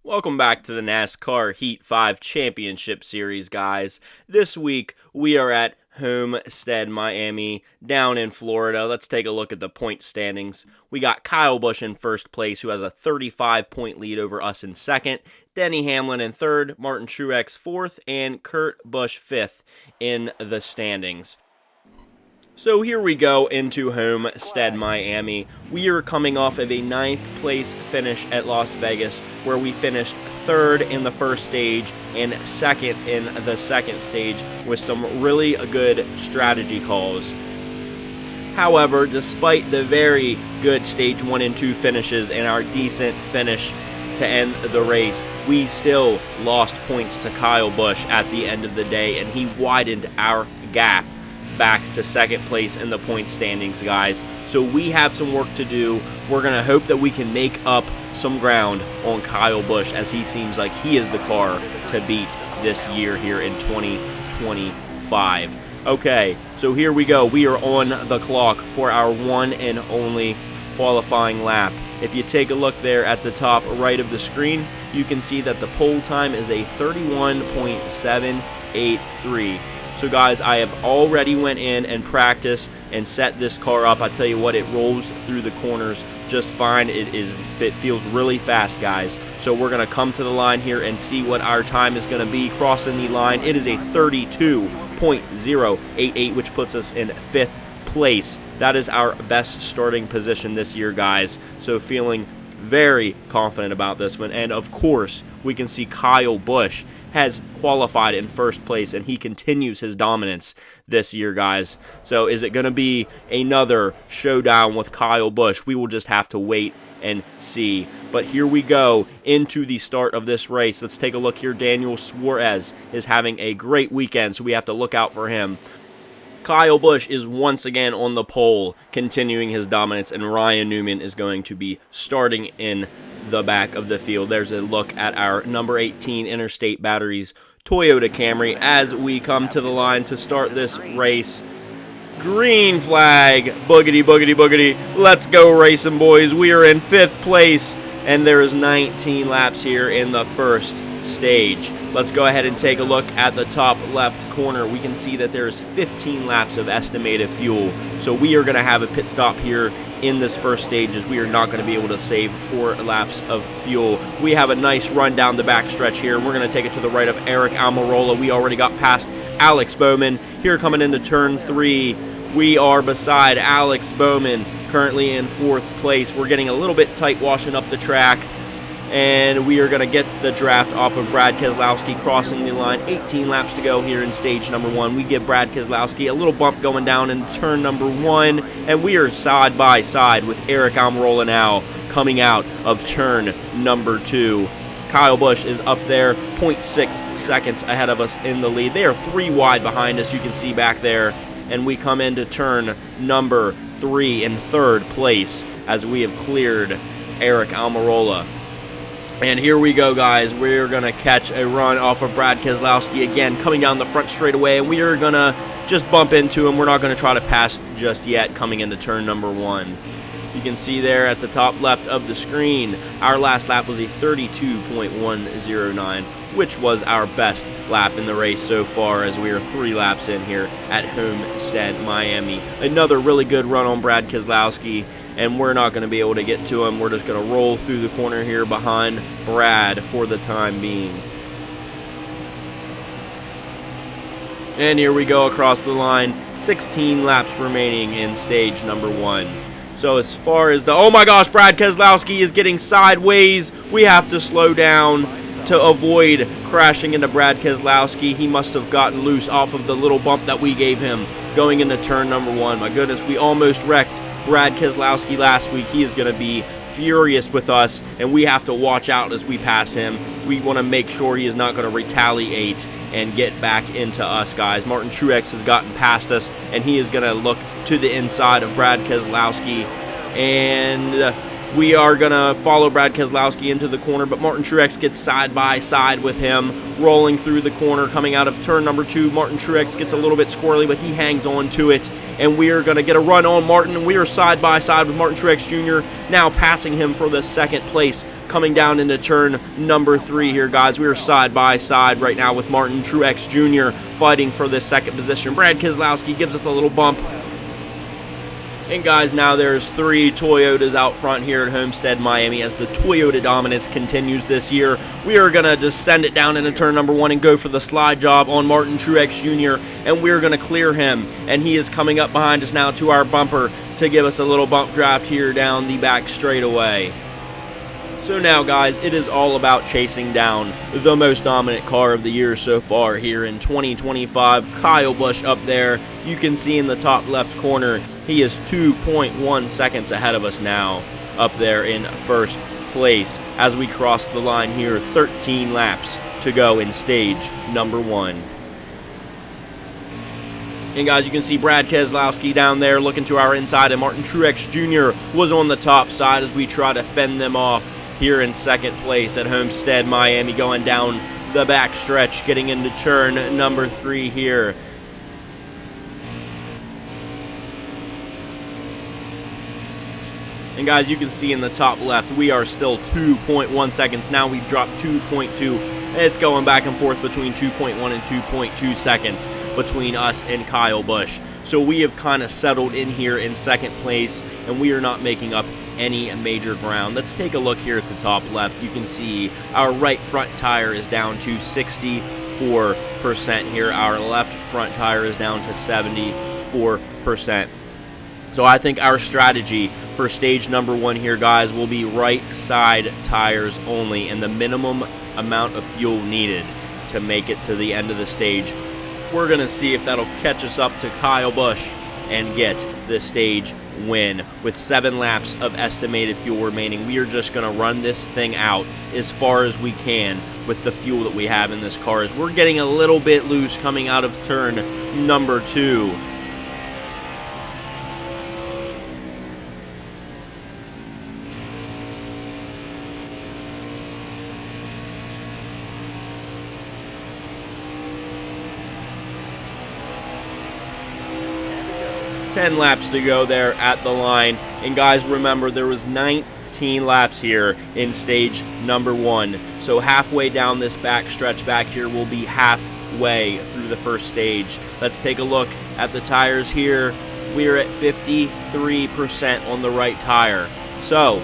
Welcome back to the NASCAR Heat 5 Championship Series, guys. This week, we are at Homestead-Miami down in Florida. Let's take a look at the point standings. We got Kyle Busch in first place, who has a 35-point lead over us in second. Denny Hamlin in third, Martin Truex fourth, and Kurt Busch fifth in the standings. So here we go into Homestead-Miami. We are coming off of a 9th place finish at Las Vegas, where we finished third in the first stage and second in the second stage with some really good strategy calls. However, despite the very good stage 1 and 2 finishes and our decent finish to end the race, we still lost points to Kyle Busch at the end of the day, and he widened our gap back to second place in the point standings, guys. So we have some work to do. We're going to hope that we can make up some ground on Kyle Busch, as he seems like he is the car to beat this year here in 2025. Okay, so here we go. We are on the clock for our one and only qualifying lap. If you take a look there at the top right of the screen, you can see that the pole time is a 31.783. So guys, I have already went in and practiced and set this car up. I tell you what, it rolls through the corners just fine. It feels really fast, guys. So we're going to come to the line here and see what our time is going to be crossing the line. It is a 32.088, which puts us in 5th place. That is our best starting position this year, guys. So feeling very confident about this one. And of course, we can see Kyle Busch has qualified in first place, and he continues his dominance this year, guys. So is it going to be another showdown with Kyle Busch? We will just have to wait and see. But here we go into the start of this race. Let's take a look here. Daniel Suarez is having a great weekend, so we have to look out for him. Kyle Busch is once again on the pole, continuing his dominance, and Ryan Newman is going to be starting in the back of the field. There's a look at our number 18 Interstate Batteries Toyota Camry as we come to the line to start this race. Green flag, boogity, boogity, boogity. Let's go racing, boys. We are in 5th place, and there is 19 laps here in the first stage. Let's go ahead and take a look at the top left corner. We can see that there's 15 laps of estimated fuel. So we are going to have a pit stop here in this first stage, as we are not going to be able to save 4 laps of fuel. We have a nice run down the back stretch here. We're going to take it to the right of Eric Almirola. We already got past Alex Bowman. Here coming into turn 3, we are beside Alex Bowman, currently in 4th place. We're getting a little bit tight washing up the track, and we are going to get the draft off of Brad Keselowski crossing the line. 18 laps to go here in stage number 1. We give Brad Keselowski a little bump going down in turn number 1, and we are side by side with Eric Almirola now coming out of turn number 2. Kyle Busch is up there, 0.6 seconds ahead of us in the lead. They are 3 wide behind us, you can see back there, and we come into turn number 3 in 3rd place as we have cleared Eric Almirola. And here we go, guys. We're going to catch a run off of Brad Keselowski again, coming down the front straightaway, and we are going to just bump into him. We're not going to try to pass just yet coming into turn number 1. You can see there at the top left of the screen, our last lap was a 32.109, which was our best lap in the race so far, as we are 3 laps in here at Homestead-Miami. Another really good run on Brad Keselowski, and we're not going to be able to get to him. We're just going to roll through the corner here behind Brad for the time being. And here we go across the line. 16 laps remaining in stage number 1. So as far as oh my gosh, Brad Keselowski is getting sideways. We have to slow down to avoid crashing into Brad Keselowski. He must have gotten loose off of the little bump that we gave him going into turn number 1. My goodness, we almost wrecked Brad Keselowski last week. He is going to be furious with us, and we have to watch out as we pass him. We want to make sure he is not going to retaliate and get back into us, guys. Martin Truex has gotten past us, and he is going to look to the inside of Brad Keselowski, and We are going to follow Brad Keselowski into the corner, but Martin Truex gets side by side with him, rolling through the corner, coming out of turn number 2. Martin Truex gets a little bit squirrely, but he hangs on to it, and we are going to get a run on Martin. We are side by side with Martin Truex Jr., now passing him for the second place, coming down into turn number 3 here, guys. We are side by side right now with Martin Truex Jr. fighting for this second position. Brad Keselowski gives us a little bump. And guys, now there's 3 Toyotas out front here at Homestead-Miami as the Toyota dominance continues this year. We are going to just send it down into turn number 1 and go for the slide job on Martin Truex Jr. And we're going to clear him. And he is coming up behind us now to our bumper to give us a little bump draft here down the back straightaway. So now, guys, it is all about chasing down the most dominant car of the year so far here in 2025. Kyle Busch up there. You can see in the top left corner, he is 2.1 seconds ahead of us now up there in first place as we cross the line here. 13 laps to go in stage number 1. And guys, you can see Brad Keselowski down there looking to our inside, and Martin Truex Jr. was on the top side as we try to fend them off here in second place at Homestead-Miami, going down the back stretch, getting into turn number 3 here. And guys, you can see in the top left, we are still 2.1 seconds. Now we've dropped 2.2. It's going back and forth between 2.1 and 2.2 seconds between us and Kyle Busch. So we have kind of settled in here in second place, and we are not making up any major ground. Let's take a look here at the top left. You can see our right front tire is down to 64% here. Our left front tire is down to 74%. So I think our strategy for stage number 1 here, guys, will be right side tires only, and the minimum amount of fuel needed to make it to the end of the stage. We're going to see if that'll catch us up to Kyle Busch and get the stage win. With 7 laps of estimated fuel remaining, we are just going to run this thing out as far as we can with the fuel that we have in this car. As we're getting a little bit loose coming out of turn number 2. Ten laps to go there at the line. And guys, remember, there was 19 laps here in stage number 1. So halfway down this back stretch back here, we'll be halfway through the first stage. Let's take a look at the tires here. We are at 53% on the right tire. So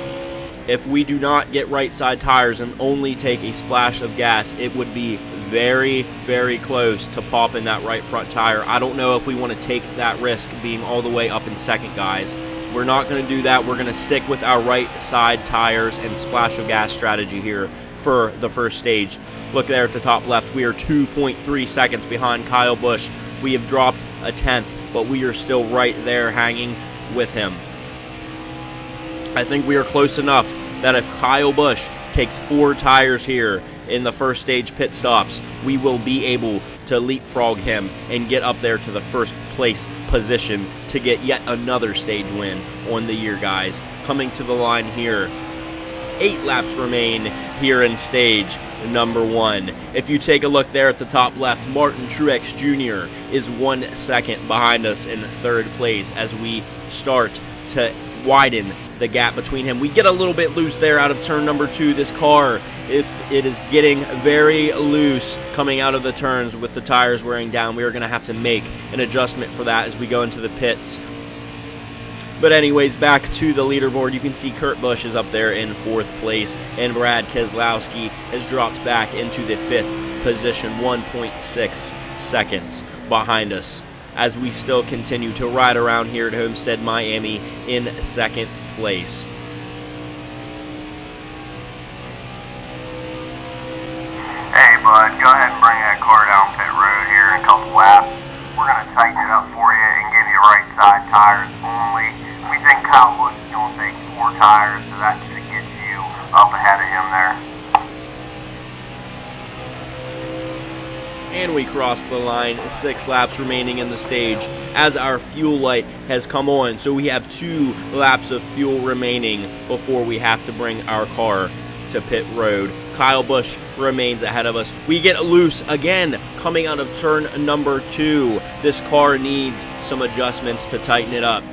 if we do not get right side tires and only take a splash of gas, it would be very, very close to popping that right front tire. I don't know if we want to take that risk being all the way up in second, guys. We're not going to do that. We're going to stick with our right side tires and splash of gas strategy here for the first stage. Look there at the top left. We are 2.3 seconds behind Kyle Busch. We have dropped a tenth, but we are still right there hanging with him. I think we are close enough that if Kyle Busch takes 4 tires here in the first stage pit stops, we will be able to leapfrog him and get up there to the first place position to get yet another stage win on the year, guys. Coming to the line here, 8 laps remain here in stage number 1. If you take a look there at the top left, Martin Truex Jr. is 1 second behind us in third place as we start to widen the gap between him. We get a little bit loose there out of turn number 2. This car, it is getting very loose coming out of the turns with the tires wearing down. We are going to have to make an adjustment for that as we go into the pits. But anyways, back to the leaderboard. You can see Kurt Busch is up there in 4th place, and Brad Keselowski has dropped back into the 5th position, 1.6 seconds behind us, as we still continue to ride around here at Homestead-Miami in 2nd place. Hey bud, go ahead and bring that car down pit road here in a couple laps. We're going to tighten it up for you and give you right side tires only. We think Kyle Busch is going to take 4 tires, so that should get you up ahead of him there. And we cross the line, 6 laps remaining in the stage as our fuel light has come on. So we have 2 laps of fuel remaining before we have to bring our car to pit road. Kyle Busch remains ahead of us. We get loose again coming out of turn number 2. This car needs some adjustments to tighten it up.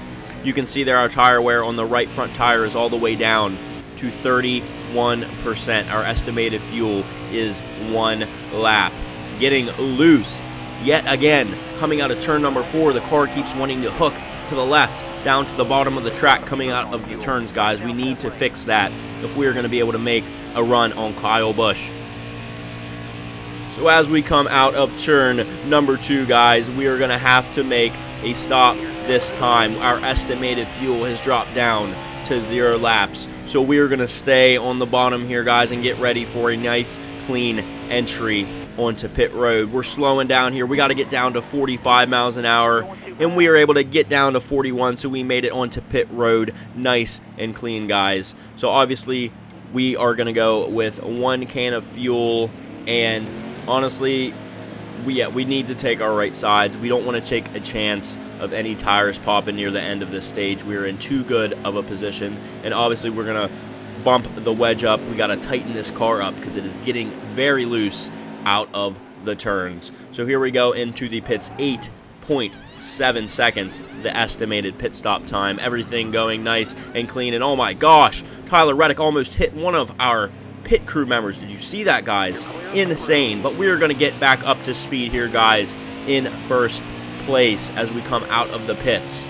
You can see there our tire wear on the right front tire is all the way down to 31%. Our estimated fuel is 1 lap. Getting loose yet again. Coming out of turn number 4, the car keeps wanting to hook to the left, down to the bottom of the track coming out of the turns, guys. We need to fix that if we are going to be able to make a run on Kyle Busch. So as we come out of turn number 2, guys, we are going to have to make a stop this time. Our estimated fuel has dropped down to 0 laps. So we are going to stay on the bottom here, guys, and get ready for a nice, clean entry onto pit road. We're slowing down here. We got to get down to 45 miles an hour, and we are able to get down to 41, so we made it onto pit road nice and clean, guys. So obviously we are going to go with 1 can of fuel, and honestly we need to take our right sides. We don't want to take a chance of any tires popping near the end of this stage. We're in too good of a position, and obviously we're going to bump the wedge up. We got to tighten this car up because it is getting very loose out of the turns. So here we go into the pits. 8.7 seconds, the estimated pit stop time. Everything going nice and clean, and oh my gosh, Tyler Reddick almost hit one of our pit crew members. Did you see that, guys? Insane. But we're going to get back up to speed here, guys, in first place as we come out of the pits.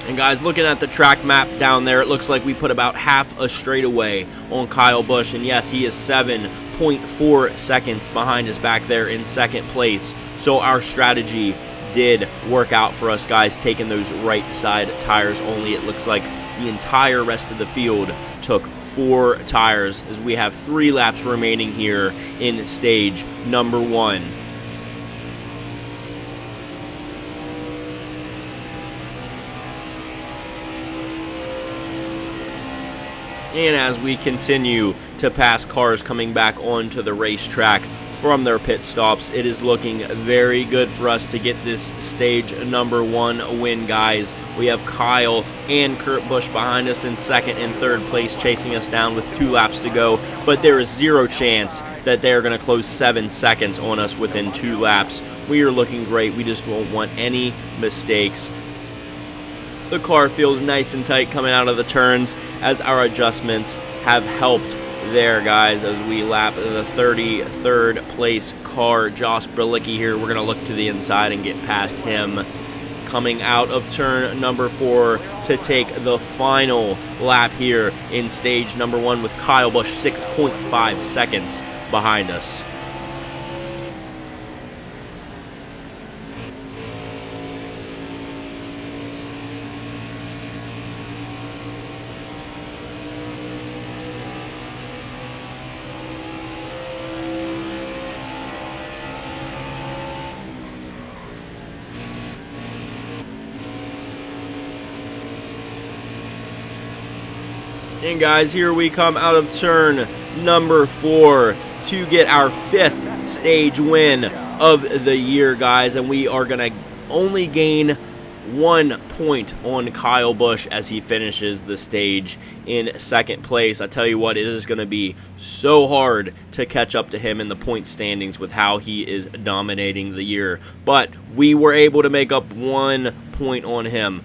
And guys, looking at the track map down there, it looks like we put about half a straightaway on Kyle Busch. And yes, he is 7.4 seconds behind us back there in second place. So our strategy did work out for us, guys, taking those right side tires only. It looks like the entire rest of the field took 4 tires as we have 3 laps remaining here in stage number 1. And as we continue to pass cars coming back onto the racetrack from their pit stops, it is looking very good for us to get this stage number 1 win, guys. We have Kyle and Kurt Busch behind us in second and third place, chasing us down with 2 laps to go, but there is 0 chance that they are going to close 7 seconds on us within 2 laps. We are looking great. We just won't want any mistakes. The car feels nice and tight coming out of the turns as our adjustments have helped there, guys, as we lap the 33rd place car. Josh Berlicki here. We're going to look to the inside and get past him. Coming out of turn number 4 to take the final lap here in stage number 1 with Kyle Busch 6.5 seconds behind us. And guys, here we come out of turn number 4 to get our 5th stage win of the year, guys. And we are going to only gain 1 point on Kyle Busch as he finishes the stage in second place. I tell you what, it is going to be so hard to catch up to him in the point standings with how he is dominating the year. But we were able to make up 1 point on him.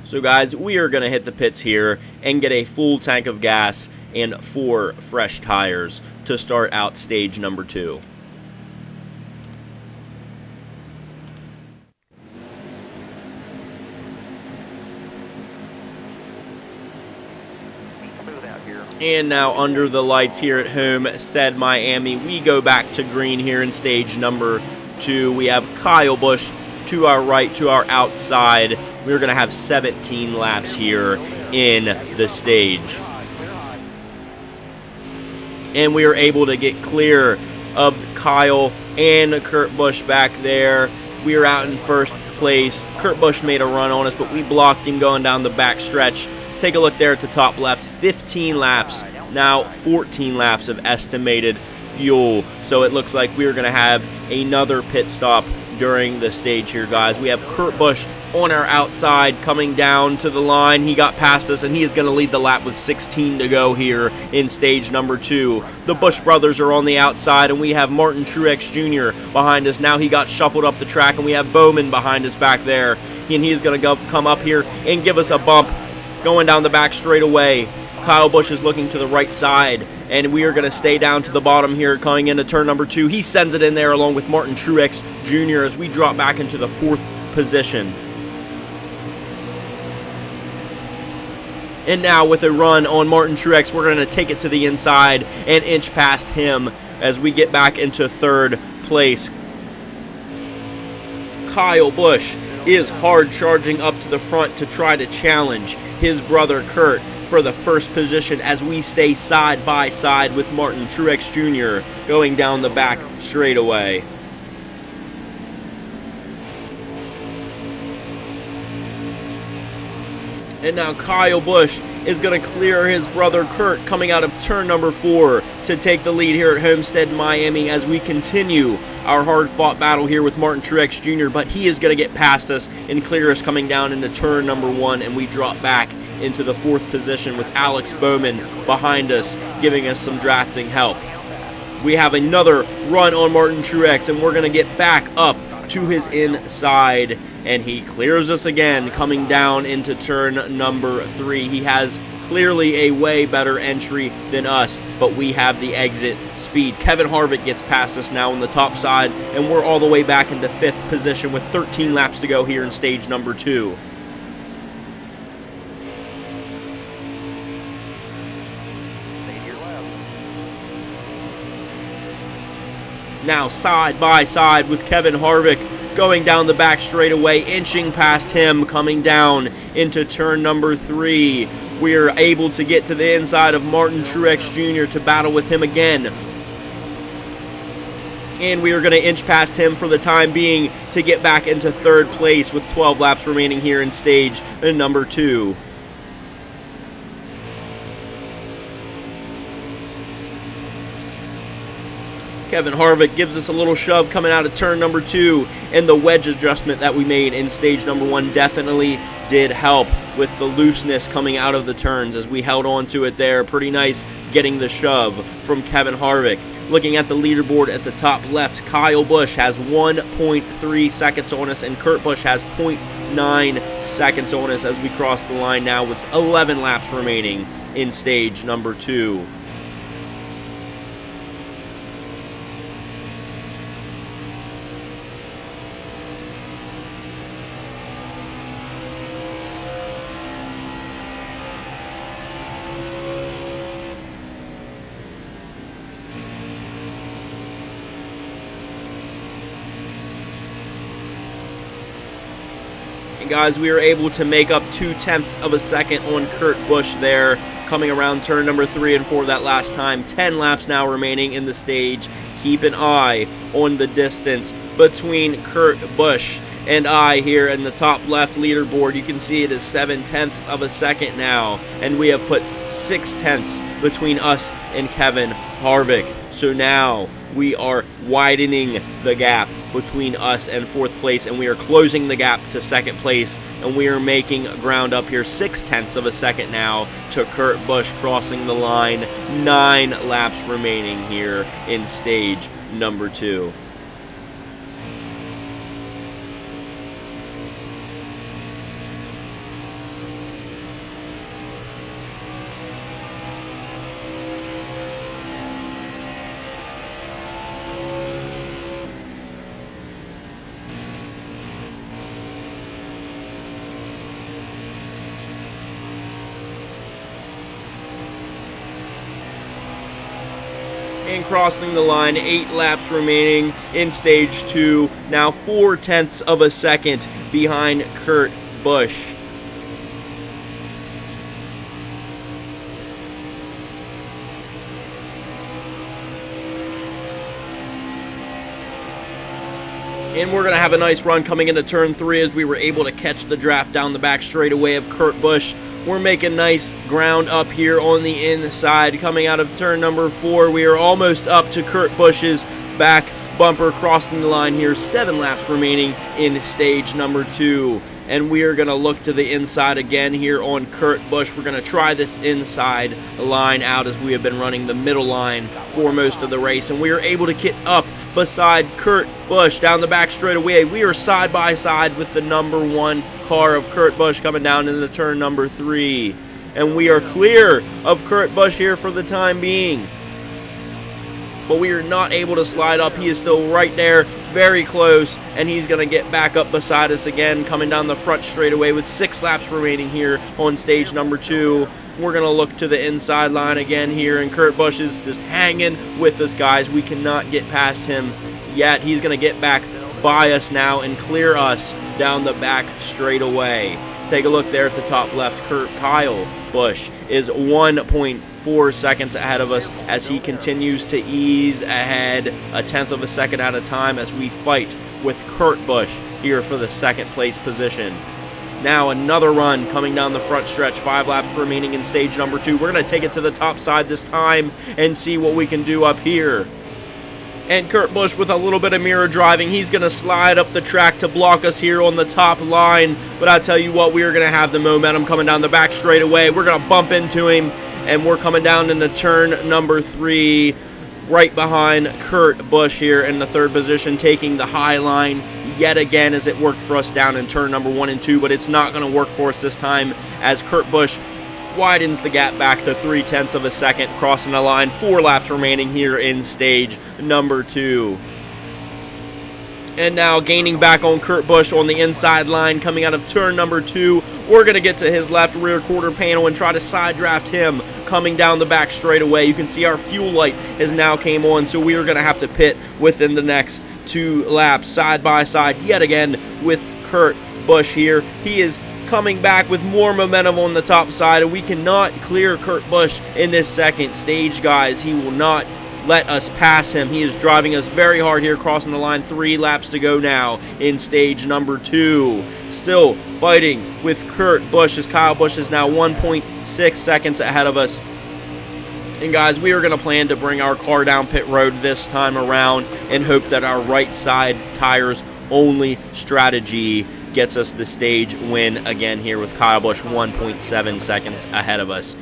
So guys, we are going to hit the pits here and get a full tank of gas and 4 fresh tires to start out stage number 2. And now under the lights here at Homestead-Miami, we go back to green here in stage number 2. We have Kyle Busch to our right, to our outside. We're going to have 17 laps here in the stage. And we are able to get clear of Kyle and Kurt Busch back there. We are out in first. place. Kurt Busch made a run on us, but we blocked him going down the back stretch. Take a look there at the top left. 15 laps, now 14 laps of estimated fuel. So it looks like we're going to have another pit stop during the stage here, guys. We have Kurt Busch on our outside coming down to the line. He got past us, and he is going to lead the lap with 16 to go here in stage number 2. The Busch brothers are on the outside, and we have Martin Truex Jr. behind us. Now he got shuffled up the track, and we have Bowman behind us back there. And he is going to come up here and give us a bump going down the back straightaway. Kyle Busch is looking to the right side, and we are going to stay down to the bottom here coming into turn number 2. He sends it in there along with Martin Truex Jr. as we drop back into the 4th position. And now with a run on Martin Truex, we're going to take it to the inside and inch past him as we get back into 3rd place. Kyle Busch is hard charging up to the front to try to challenge his brother Kurt for the 1st position as we stay side by side with Martin Truex Jr. going down the back straightaway. And now Kyle Busch is going to clear his brother Kurt coming out of turn number 4 to take the lead here at Homestead-Miami as we continue our hard-fought battle here with Martin Truex Jr., but he is going to get past us and clear us coming down into turn number 1, and we drop back into the 4th position with Alex Bowman behind us, giving us some drafting help. We have another run on Martin Truex, and we're going to get back up to his inside, and he clears us again coming down into turn number 3. He has clearly a way better entry than us, but we have the exit speed. Kevin Harvick gets past us now on the top side, and we're all the way back into 5th position with 13 laps to go here in stage number 2. Now side by side with Kevin Harvick going down the back straightaway, inching past him coming down into turn number 3. We are able to get to the inside of Martin Truex Jr. to battle with him again. And we are going to inch past him for the time being to get back into 3rd place with 12 laps remaining here in stage number 2. Kevin Harvick gives us a little shove coming out of turn number 2, and the wedge adjustment that we made in stage number 1 definitely did help with the looseness coming out of the turns as we held on to it there. Pretty nice getting the shove from Kevin Harvick. Looking at the leaderboard at the top left, Kyle Busch has 1.3 seconds on us, and Kurt Busch has 0.9 seconds on us as we cross the line now with 11 laps remaining in stage number 2. And guys, we were able to make up 0.2 of a second on Kurt Busch there, coming around turn number 3 and 4 that last time. 10 laps now remaining in the stage. Keep an eye on the distance between Kurt Busch and I here in the top left leaderboard. You can see it is 0.7 of a second now, and we have put 0.6 between us and Kevin Harvick. So now we are widening the gap between us and 4th place, and we are closing the gap to 2nd place, and we are making ground up here. 0.6 of a second now to Kurt Busch crossing the line. 9 laps remaining here in stage number 2. And crossing the line, 8 laps remaining in stage 2. Now 0.4 of a second behind Kurt Busch. And we're going to have a nice run coming into turn 3 as we were able to catch the draft down the back straightaway of Kurt Busch. We're making nice ground up here on the inside. Coming out of turn number 4, we are almost up to Kurt Busch's back bumper, crossing the line here. 7 laps remaining in stage number 2. And we are going to look to the inside again here on Kurt Busch. We're going to try this inside line out as we have been running the middle line for most of the race. And we are able to get up beside Kurt Busch down the back straightaway. We are side by side with the number 1 car of Kurt Busch coming down into turn number 3. And we are clear of Kurt Busch here for the time being. But we are not able to slide up. He is still right there, very close, and he's going to get back up beside us again, coming down the front straightaway with 6 laps remaining here on stage number 2. We're going to look to the inside line again here, and Kurt Busch is just hanging with us, guys. We cannot get past him yet. He's going to get back by us now and clear us down the back straightaway. Take a look there at the top left. Kyle Busch is 1.4 seconds ahead of us as he continues to ease ahead a tenth of a second at a time as we fight with Kurt Busch here for the second place position. Now another run coming down the front stretch, 5 laps remaining in stage number 2. We're going to take it to the top side this time and see what we can do up here. And Kurt Busch with a little bit of mirror driving, he's going to slide up the track to block us here on the top line. But I tell you what, we are going to have the momentum coming down the back straightaway. We're going to bump into him, and we're coming down into turn number 3, right behind Kurt Busch here in the 3rd position, taking the high line yet again as it worked for us down in turn number 1 and 2. But it's not going to work for us this time as Kurt Busch widens the gap back to 0.3 of a second, crossing the line. 4 laps remaining here in stage number 2. And now gaining back on Kurt Busch on the inside line coming out of turn number 2. We're going to get to his left rear quarter panel and try to side draft him coming down the back straightaway. You can see our fuel light has now came on, so we are going to have to pit within the next 2 laps side by side yet again with Kurt Busch here. He is coming back with more momentum on the top side, and we cannot clear Kurt Busch in this second stage, guys. He will not let us pass him. He is driving us very hard here, crossing the line. 3 laps to go now in stage number 2. Still fighting with Kurt Busch as Kyle Busch is now 1.6 seconds ahead of us. And guys, we are going to plan to bring our car down pit road this time around and hope that our right side tires only strategy gets us the stage win again here with Kyle Busch 1.7 seconds ahead of us.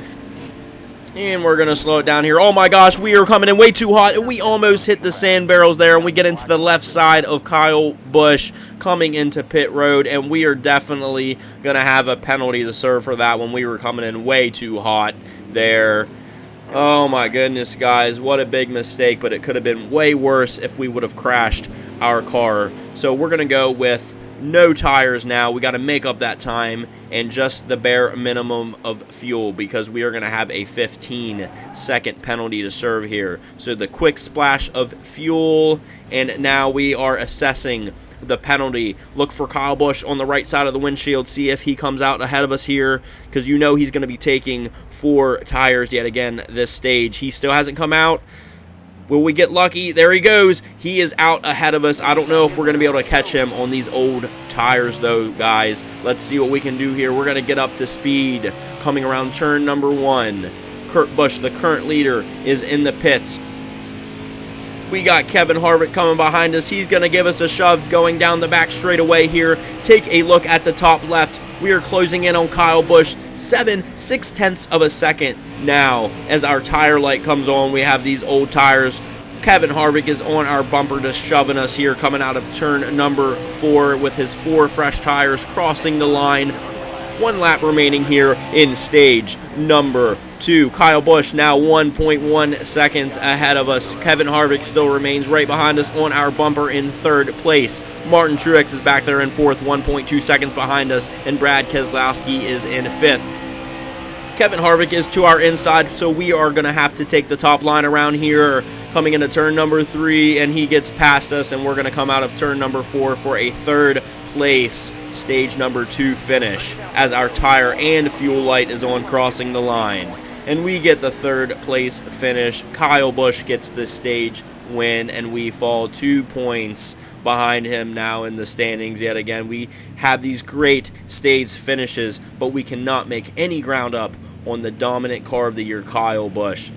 And we're going to slow it down here. Oh my gosh, we are coming in way too hot, and we almost hit the sand barrels there, and we get into the left side of Kyle Busch coming into pit road, and we are definitely going to have a penalty to serve for that when we were coming in way too hot there. Oh my goodness, guys, what a big mistake, but it could have been way worse if we would have crashed our car. So we're going to go with no tires now. We got to make up that time and just the bare minimum of fuel because we are going to have a 15-second penalty to serve here. So the quick splash of fuel, and now we are assessing the penalty. Look for Kyle Busch on the right side of the windshield. See if he comes out ahead of us here because you know he's going to be taking 4 tires yet again this stage. He still hasn't come out. Will we get lucky? There he goes. He is out ahead of us. I don't know if we're going to be able to catch him on these old tires, though, guys. Let's see what we can do here. We're going to get up to speed coming around turn number 1. Kurt Busch, the current leader, is in the pits. We got Kevin Harvick coming behind us. He's going to give us a shove going down the back straightaway here. Take a look at the top left. We are closing in on Kyle Busch 6/10 of a second now as our tire light comes on. We have these old tires. Kevin Harvick is on our bumper just shoving us here coming out of turn number 4 with his 4 fresh tires crossing the line. 1 lap remaining here in stage number 2. Kyle Busch now 1.1 seconds ahead of us. Kevin Harvick still remains right behind us on our bumper in 3rd place. Martin Truex is back there in 4th, 1.2 seconds behind us, and Brad Keselowski is in 5th. Kevin Harvick is to our inside, so we are going to have to take the top line around here coming into turn number 3, and he gets past us, and we're going to come out of turn number 4 for a 3rd place stage number 2 finish as our tire and fuel light is on crossing the line. and we get the 3rd place finish. Kyle Busch gets the stage win, and we fall 2 points behind him now in the standings yet again. We have these great stage finishes, but we cannot make any ground up on the dominant car of the year, Kyle Busch.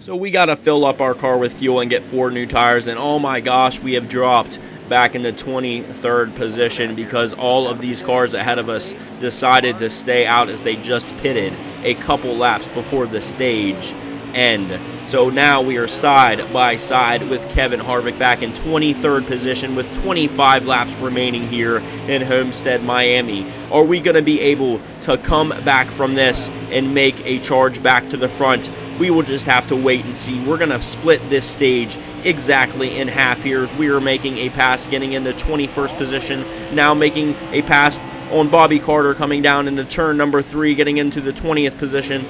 So we got to fill up our car with fuel and get 4 new tires, and oh my gosh, we have dropped back into 23rd position because all of these cars ahead of us decided to stay out as they just pitted a couple laps before the stage end. So now we are side by side with Kevin Harvick back in 23rd position with 25 laps remaining here in Homestead-Miami. Are we going to be able to come back from this and make a charge back to the front? We will just have to wait and see. We're going to split this stage exactly in half here as we are making a pass getting into 21st position, now making a pass on Bobby Carter coming down into turn number 3, getting into the 20th position.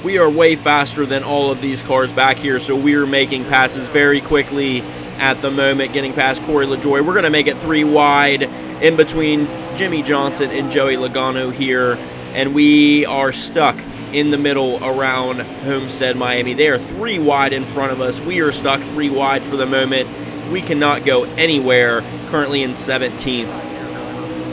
We are way faster than all of these cars back here, so we are making passes very quickly at the moment, getting past Corey LaJoie. We're going to make it 3 wide in between Jimmy Johnson and Joey Logano here, and we are stuck in the middle around Homestead-Miami. They are 3 wide in front of us. We are stuck 3 wide for the moment. We cannot go anywhere, currently in 17th.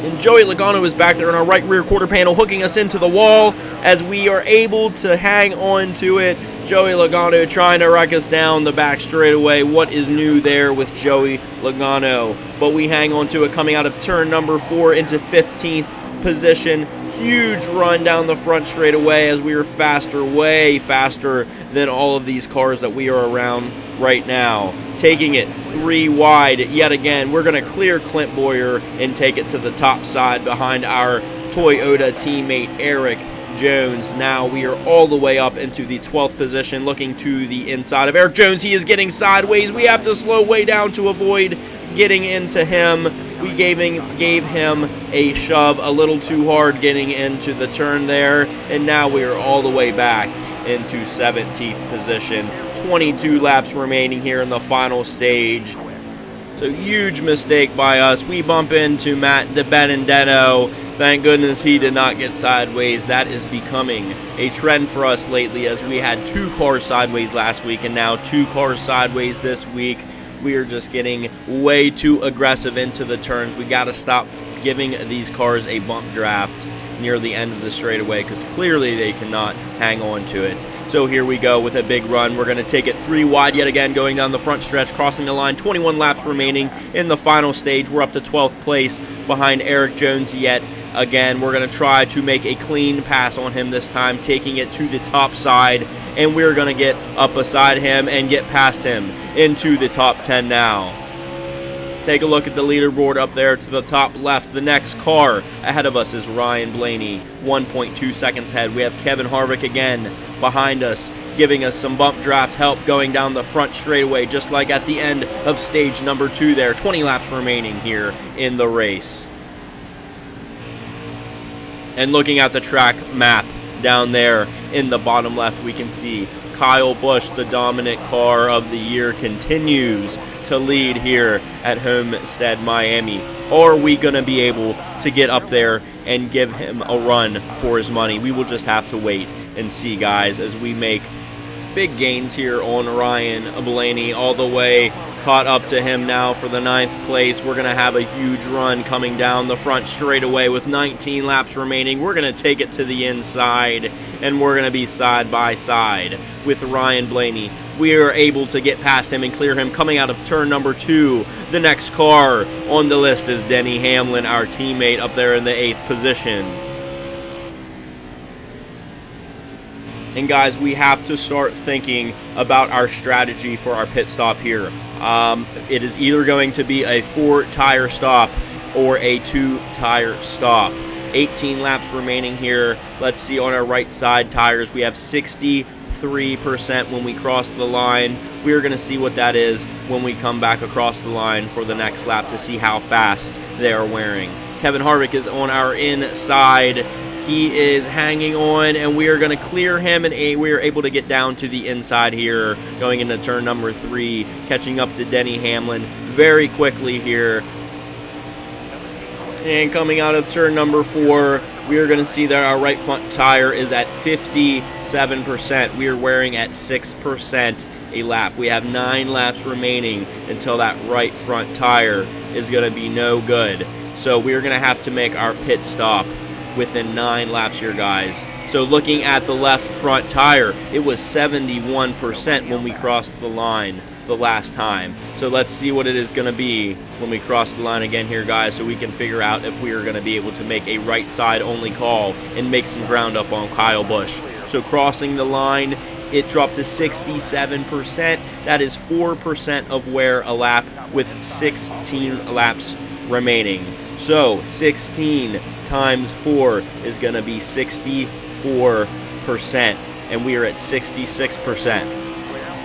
And Joey Logano is back there in our right rear quarter panel, hooking us into the wall as we are able to hang on to it. Joey Logano trying to wreck us down the back straightaway. What is new there with Joey Logano? But we hang on to it coming out of turn number 4 into 15th position. Huge run down the front straightaway as we are faster, way faster than all of these cars that we are around right now. Taking it 3 wide yet again. We're going to clear Clint Boyer and take it to the top side behind our Toyota teammate Eric Jones. Now we are all the way up into the 12th position, looking to the inside of Eric Jones. He is getting sideways. We have to slow way down to avoid getting into him. We gave him a shove a little too hard getting into the turn there, and now we are all the way back into 17th position. 22 laps remaining here in the final stage. So huge mistake by us. We bump into Matt DiBenedetto. Thank goodness he did not get sideways. That is becoming a trend for us lately as we had 2 cars sideways last week and now 2 cars sideways this week. We are just getting way too aggressive into the turns. We got to stop giving these cars a bump draft near the end of the straightaway because clearly they cannot hang on to it. So here we go with a big run. We're going to take it 3 wide yet again, going down the front stretch, crossing the line. 21 laps remaining in the final stage. We're up to 12th place behind Eric Jones yet again. We're going to try to make a clean pass on him this time, taking it to the top side, and we're going to get up beside him and get past him into the top 10 now. Take a look at the leaderboard up there to the top left. The next car ahead of us is Ryan Blaney, 1.2 seconds ahead. We have Kevin Harvick again behind us, giving us some bump draft help going down the front straightaway, just like at the end of stage number 2 there. 20 laps remaining here in the race. And looking at the track map down there in the bottom left, we can see Kyle Busch, the dominant car of the year, continues to lead here at Homestead-Miami. Are we going to be able to get up there and give him a run for his money? We will just have to wait and see, guys, as we make big gains here on Ryan Blaney, all the way caught up to him now for the 9th place. We're going to have a huge run coming down the front straightaway with 19 laps remaining. We're going to take it to the inside, and we're going to be side by side with Ryan Blaney. We are able to get past him and clear him coming out of turn number 2. The next car on the list is Denny Hamlin, our teammate up there in the 8th position. And guys, we have to start thinking about our strategy for our pit stop here. It is either going to be a 4-tire stop or a 2-tire stop. 18 laps remaining here. Let's see on our right side tires. We have 63% when we cross the line. We are going to see what that is when we come back across the line for the next lap to see how fast they are wearing. Kevin Harvick is on our inside. He is hanging on, and we are going to clear him, and we are able to get down to the inside here, going into turn number 3, catching up to Denny Hamlin very quickly here. And coming out of turn number 4, we are going to see that our right front tire is at 57%. We are wearing at 6% a lap. We have 9 laps remaining until that right front tire is going to be no good. So we are going to have to make our pit stop within 9 laps here, guys. So looking at the left front tire, it was 71% when we crossed the line the last time. So let's see what it is going to be when we cross the line again here, guys, so we can figure out if we are going to be able to make a right side only call and make some ground up on Kyle Busch. So crossing the line, it dropped to 67%. That is 4% of wear a lap with 16 laps remaining. So 16 times 4 is going to be 64%, and we are at 66%.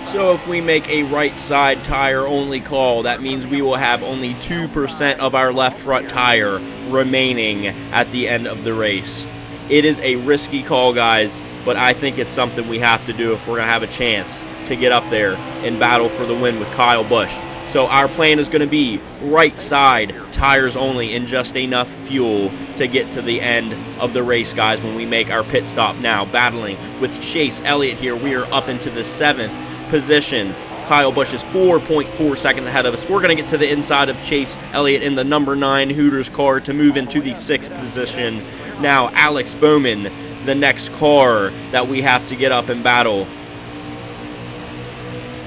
So if we make a right side tire only call, that means we will have only 2% of our left front tire remaining at the end of the race. It is a risky call, guys, but I think it's something we have to do if we're going to have a chance to get up there and battle for the win with Kyle Busch. So our plan is going to be right side tires only and just enough fuel to get to the end of the race, guys, when we make our pit stop. Now battling with Chase Elliott here. We are up into the 7th position. Kyle Busch is 4.4 seconds ahead of us. We're going to get to the inside of Chase Elliott in the number 9 Hooters car to move into the 6th position. Now Alex Bowman, the next car that we have to get up and battle.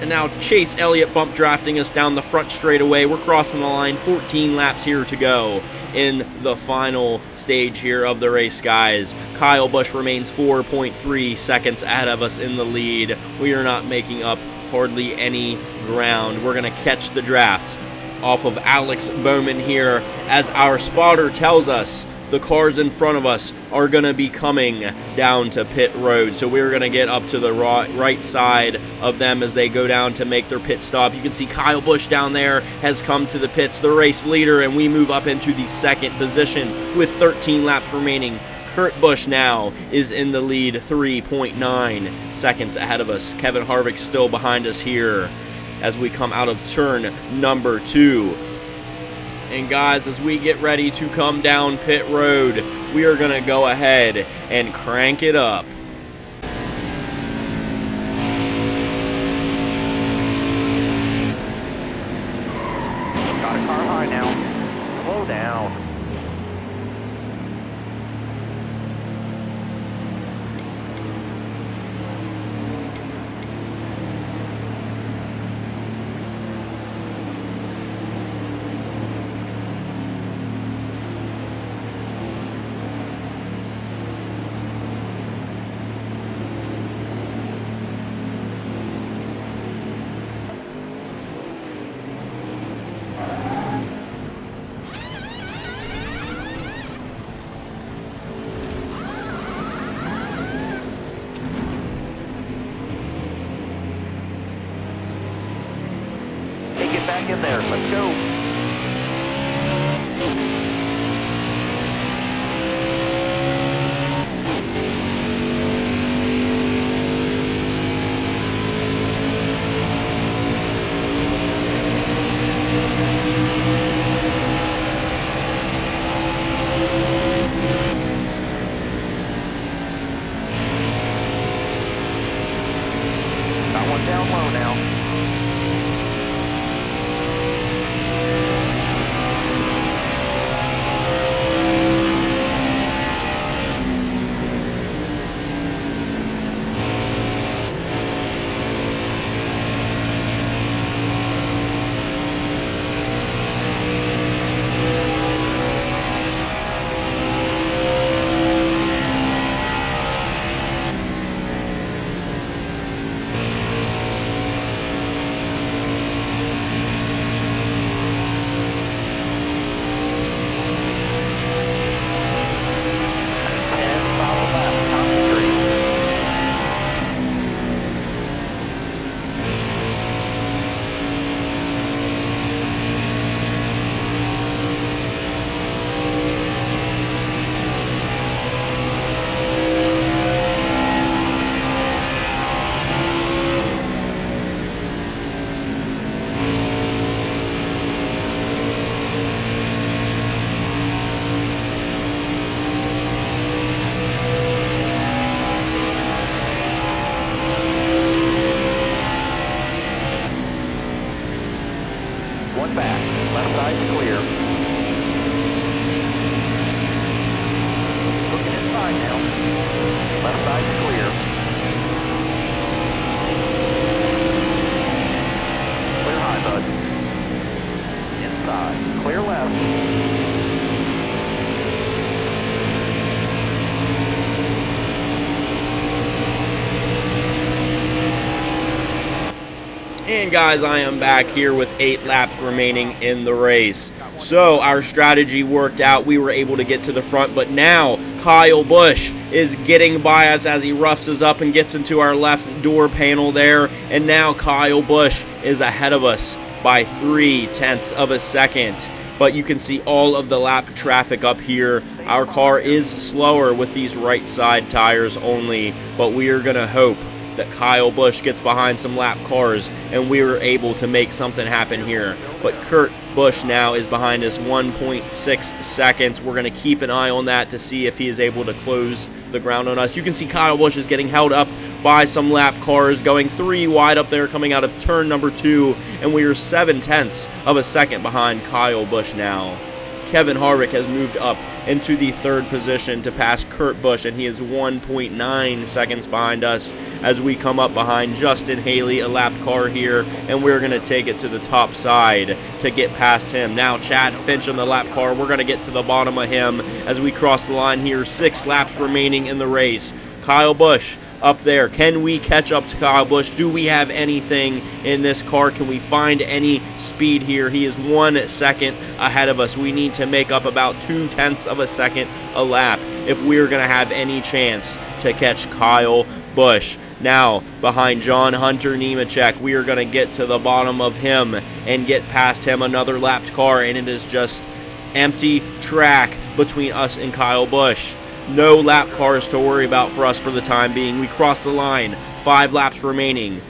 And now Chase Elliott bump drafting us down the front straightaway. We're crossing the line, 14 laps here to go in the final stage here of the race, guys. Kyle Busch remains 4.3 seconds ahead of us in the lead. We are not making up hardly any ground. We're going to catch the draft off of Alex Bowman here. As our spotter tells us, the cars in front of us are going to be coming down to pit road. So we're going to get up to the right side of them as they go down to make their pit stop. You can see Kyle Busch down there has come to the pits, the race leader, and we move up into the 2nd position with 13 laps remaining. Kurt Busch now is in the lead, 3.9 seconds ahead of us. Kevin Harvick still behind us here as we come out of turn number 2. And guys, as we get ready to come down pit road, we are going to go ahead and crank it up. Got a car high now. Slow down. Get back in there. Let's go. Got one down low now. Left side's clear. Looking inside now. Left side's clear. Clear high, bud. Inside. Clear left. And guys, I am back here with 8 laps remaining in the race. So our strategy worked out. We were able to get to the front, but now Kyle Busch is getting by us as he roughs us up and gets into our left door panel there. And now Kyle Busch is ahead of us by 0.3 of a second. But you can see all of the lap traffic up here. Our car is slower with these right side tires only, but we are going to hope that Kyle Busch gets behind some lap cars and we were able to make something happen here. But Kurt Busch now is behind us 1.6 seconds. We're going to keep an eye on that to see if he is able to close the ground on us. You can see Kyle Busch is getting held up by some lap cars, going 3 wide up there coming out of turn number 2, and we are 0.7 of a second behind Kyle Busch now. Kevin Harvick has moved up into the 3rd position to pass Kurt Busch, and he is 1.9 seconds behind us as we come up behind Justin Haley, a lap car here, and we're going to take it to the top side to get past him. Now Chad Finch in the lap car, we're going to get to the bottom of him as we cross the line here. 6 laps remaining in the race. Kyle Busch up there. Can we catch up to Kyle Busch? Do we have anything in this car? Can we find any speed here? He is 1 second ahead of us. We need to make up about 0.2 of a second a lap if we're going to have any chance to catch Kyle Busch. Now, behind John Hunter Nemechek, we are going to get to the bottom of him and get past him. Another lapped car, and it is just empty track between us and Kyle Busch. No lap cars to worry about for us for the time being. We cross the line. 5 laps remaining.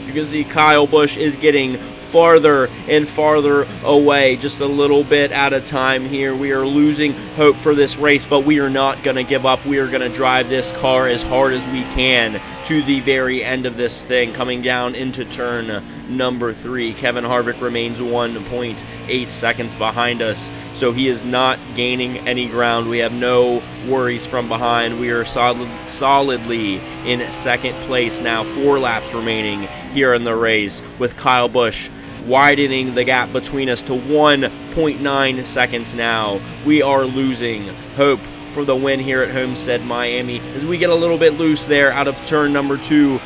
You can see Kyle Busch is getting farther and farther away, just a little bit at a time here. We are losing hope for this race, but we are not going to give up. We are going to drive this car as hard as we can to the very end of this thing, coming down into turn number 3. Kevin Harvick remains 1.8 seconds behind us, so he is not gaining any ground. We have no worries from behind. We are solidly in 2nd place now. 4 laps remaining here in the race, with Kyle Busch widening the gap between us to 1.9 seconds now. We are losing hope for the win here at Homestead-Miami as we get a little bit loose there out of turn number 2.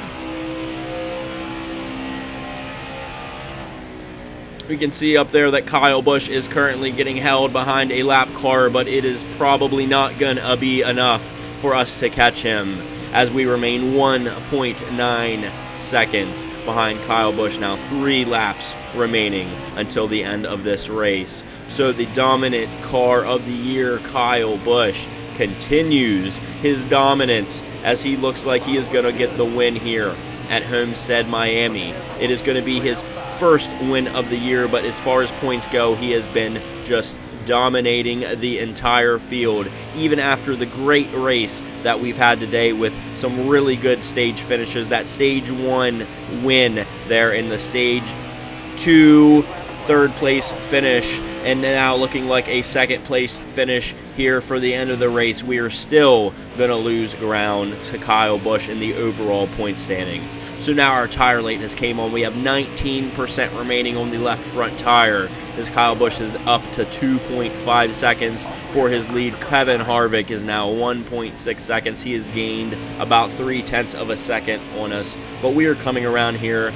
We can see up there that Kyle Busch is currently getting held behind a lap car, but it is probably not going to be enough for us to catch him as we remain 1.9 seconds behind Kyle Busch now. 3 laps remaining until the end of this race. So the dominant car of the year, Kyle Busch, continues his dominance as he looks like he is going to get the win here at Homestead-Miami. It is going to be his first win of the year, but as far as points go, he has been just dominating the entire field, even after the great race that we've had today with some really good stage finishes. That stage 1 win there in the stage 2 3rd place finish, and now looking like a 2nd place finish here for the end of the race. We are still going to lose ground to Kyle Busch in the overall point standings. So now our tire lateness came on. We have 19% remaining on the left front tire as Kyle Busch is up to 2.5 seconds for his lead. Kevin Harvick is now 1.6 seconds. He has gained about 0.3 of a second on us, but we are coming around here,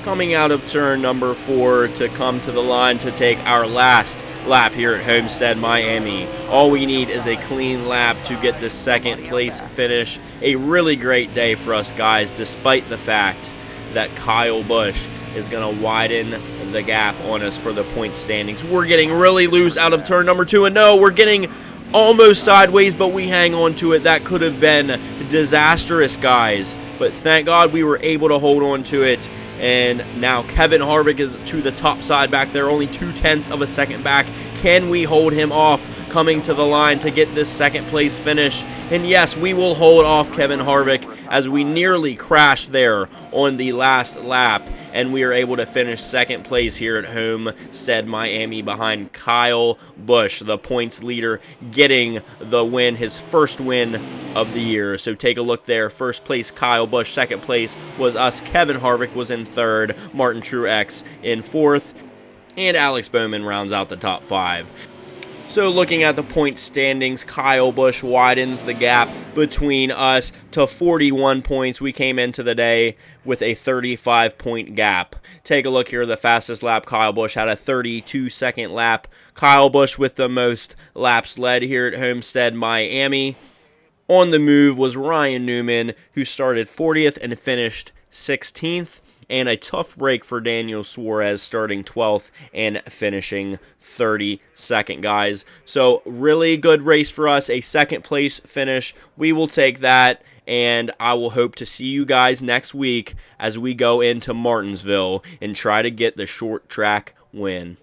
coming out of turn number 4 to come to the line to take our last lap here at Homestead-Miami. All we need is a clean lap to get the 2nd place finish. A really great day for us guys, despite the fact that Kyle Busch is going to widen the gap on us for the point standings. We're getting really loose out of turn number 2, and no, we're getting almost sideways, but we hang on to it. That could have been disastrous, guys, but thank God we were able to hold on to it. And now Kevin Harvick is to the top side back there, only 0.2 of a second back. Can we hold him off coming to the line to get this 2nd place finish? And yes, we will hold off Kevin Harvick as we nearly crashed there on the last lap. and we are able to finish second place here at Homestead-Miami behind Kyle Busch, the points leader, getting the win, his first win of the year. So take a look there. First place, Kyle Busch. Second place was us. Kevin Harvick was in third. Martin Truex in fourth. And Alex Bowman rounds out the top 5. So looking at the point standings, Kyle Busch widens the gap between us to 41 points. We came into the day with a 35-point gap. Take a look here. The fastest lap, Kyle Busch had a 32-second lap. Kyle Busch with the most laps led here at Homestead-Miami. On the move was Ryan Newman, who started 40th and finished 16th. And a tough break for Daniel Suarez, starting 12th and finishing 32nd, guys. So really good race for us, a second place finish. We will take that, and I will hope to see you guys next week as we go into Martinsville and try to get the short track win.